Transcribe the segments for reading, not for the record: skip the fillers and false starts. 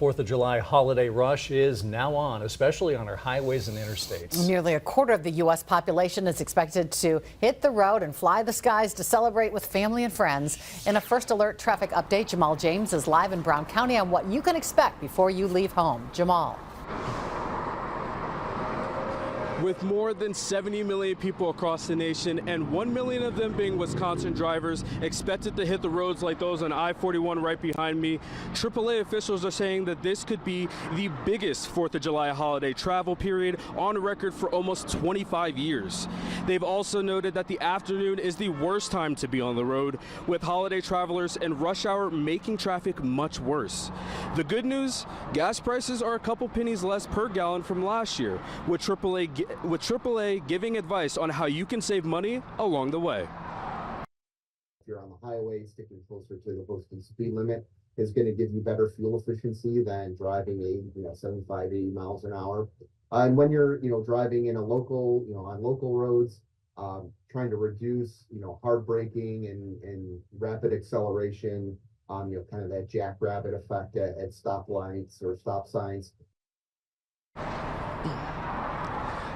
4th of July holiday rush is now on, especially on our highways and interstates. Nearly a quarter of the U.S. population is expected to hit the road and fly the skies to celebrate with family and friends. In a First Alert traffic update, Jamal James is live in Brown County on what you can expect before you leave home. Jamal. With more than 70 million people across the nation and 1 million of them being Wisconsin drivers expected to hit the roads like those on I-41 right behind me, AAA officials are saying that this could be the biggest 4th of July holiday travel period on record for almost 25 years. They've also noted that the afternoon is the worst time to be on the road, with holiday travelers and rush hour making traffic much worse. The good news, gas prices are a couple pennies less per gallon from last year, with AAA giving advice on how you can save money along the way. If you're on the highway, sticking closer to the posted speed limit is going to give you better fuel efficiency than driving 75, 80 miles an hour. And when you're, driving in a local, on local roads, trying to reduce, hard braking and rapid acceleration, kind of that jackrabbit effect at stoplights or stop signs.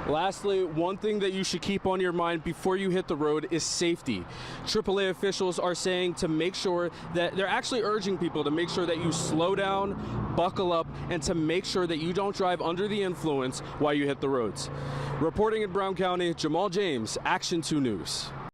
Lastly, one thing that you should keep on your mind before you hit the road is safety. AAA officials are saying to make sure that they're actually urging people to make sure that you slow down, buckle up, and to make sure that you don't drive under the influence while you hit the roads. Reporting in Brown County, Jamal James, Action 2 News.